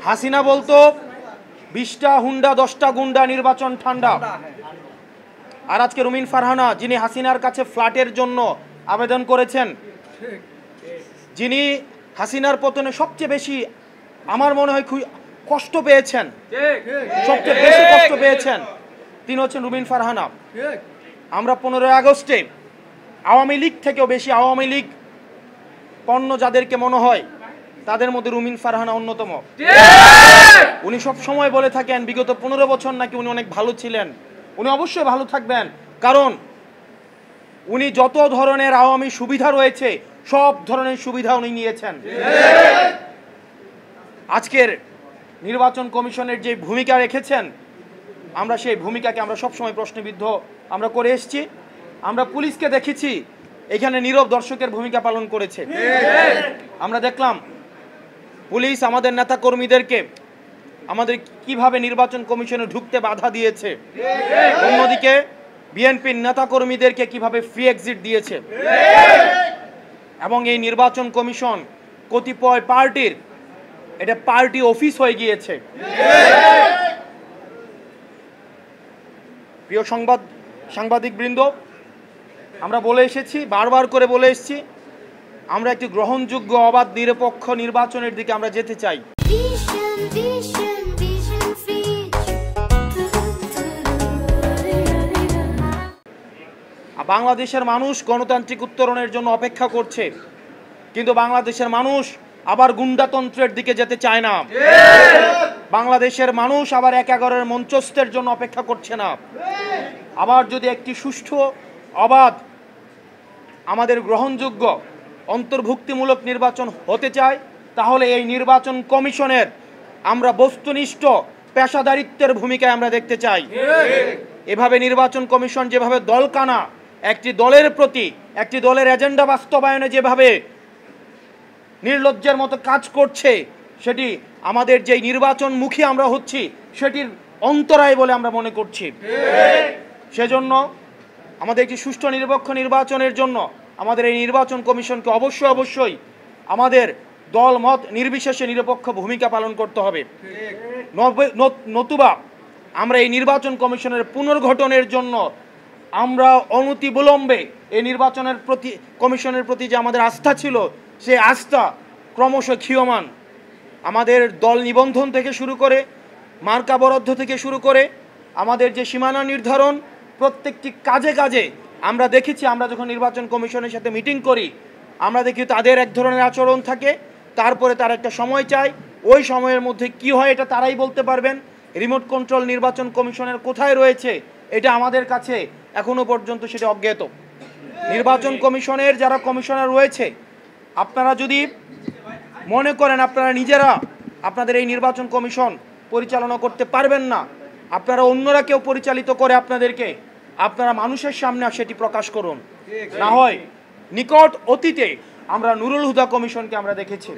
হাসিনা বলতো 20টা হুন্ডা 10টা গুন্ডা নির্বাচন ঠান্ডা। আর আজকে রুমিন ফারহানা, যিনি হাসিনার কাছে ফ্ল্যাটের জন্য আবেদন করেছেন, যিনি হাসিনার পতনে সবচেয়ে বেশি আমার মনে হয় কষ্ট পেয়েছেন, সবচেয়ে বেশি কষ্ট পেয়েছেন, তিনি হচ্ছেন রুমিন ফারহানা। আমরা 15 আগস্টে আওয়ামী লীগ থেকেও বেশি আওয়ামী লীগ পণ্য যাদেরকে মনে হয় তাদের মধ্যে রুমিন ফারহানা অন্যতম। উনি সব সময় বলে থাকেন বিগত 15 বছর নাকি উনি অনেক ভালো ছিলেন। উনি অবশ্যই ভালো থাকবেন, কারণ উনি যত ধরনের আওয়ামী সুবিধা রয়েছে সব ধরনের সুবিধা উনি নিয়েছেন। আজকের নির্বাচন কমিশনের যে ভূমিকা রেখেছেন, আমরা সেই ভূমিকাকে আমরা সবসময় প্রশ্নবিদ্ধ আমরা করে এসেছি। আমরা পুলিশকে দেখেছি এখানে নীরব দর্শকের ভূমিকা পালন করেছে। আমরা দেখলাম পুলিশ আমাদের নেতা কর্মীদেরকে আমাদের কিভাবে নির্বাচন কমিশনে ঢুকতে বাধা দিয়েছে, অন্যদিকে বিএনপির নেতা কর্মীদেরকে কিভাবে ফ্রি এক্সিট দিয়েছে। এবং এই নির্বাচন কমিশন কতিপয় পার্টির এটা পার্টি অফিস হয়ে গিয়েছে। প্রিয় সাংবাদিক বৃন্দ, আমরা বলে এসেছি, বারবার করে বলে এসেছি, আমরা একটি গ্রহণযোগ্য অবাধ নিরপেক্ষ নির্বাচনের দিকে আমরা যেতে চাই। বাংলাদেশের মানুষ গণতান্ত্রিক উত্তরণের জন্য অপেক্ষা করছে, কিন্তু বাংলাদেশের মানুষ আবার গুন্ডাতন্ত্রের দিকে যেতে চায় না। বাংলাদেশের মানুষ আবার ১/১১-এর মঞ্চস্থের জন্য অপেক্ষা করছে না। আবার যদি একটি সুষ্ঠু, অবাধ, আমাদের গ্রহণযোগ্য অন্তর্ভুক্তিমূলক নির্বাচন হতে চায়, তাহলে এই নির্বাচন কমিশনের আমরা বস্তুনিষ্ঠ পেশাদারিত্বের ভূমিকায় আমরা দেখতে চাই। এভাবে নির্বাচন কমিশন যেভাবে দলকানা একটি দলের প্রতি, একটি দলের এজেন্ডা বাস্তবায়নে যেভাবে নির্লজ্জের মতো কাজ করছে, সেটি আমাদের যে নির্বাচনমুখী আমরা হচ্ছি সেটির অন্তরায় বলে আমরা মনে করছি। সেজন্য আমাদের একটি সুষ্ঠু নিরপেক্ষ নির্বাচনের জন্য আমাদের এই নির্বাচন কমিশনকে অবশ্যই আমাদের দল মত নির্বিশেষে নিরপেক্ষ ভূমিকা পালন করতে হবে। নতুবা আমরা এই নির্বাচন কমিশনের পুনর্গঠনের জন্য আমরা অনতিবিলম্বে এই নির্বাচনের প্রতি, কমিশনের প্রতি যে আমাদের আস্থা ছিল, সেই আস্থা ক্রমশ ক্ষীয়মান। আমাদের দল নিবন্ধন থেকে শুরু করে, মার্কা বরাদ্দ থেকে শুরু করে, আমাদের যে সীমানা নির্ধারণ, প্রত্যেকটি কাজে কাজে আমরা দেখেছি, আমরা যখন নির্বাচন কমিশনের সাথে মিটিং করি আমরা দেখি তাদের এক ধরনের আচরণ থাকে, তারপরে তার একটা সময় চায়, ওই সময়ের মধ্যে কি হয় এটা তারাই বলতে পারবেন। রিমোট কন্ট্রোল নির্বাচন কমিশনের কোথায় রয়েছে এটা আমাদের কাছে এখনো পর্যন্ত সেটা অজ্ঞাত। নির্বাচন কমিশনের যারা কমিশনার রয়েছে, আপনারা যদি মনে করেন আপনারা নিজেরা আপনাদের এই নির্বাচন কমিশন পরিচালনা করতে পারবেন না, আপনারা অন্যরা কেউ পরিচালিত করে আপনাদেরকে, আপনারা মানুষের সামনে সেটি প্রকাশ করুন। না হয় নিকট অতীতে আমরা নুরুল হুদা কমিশনকে আমরা দেখেছি।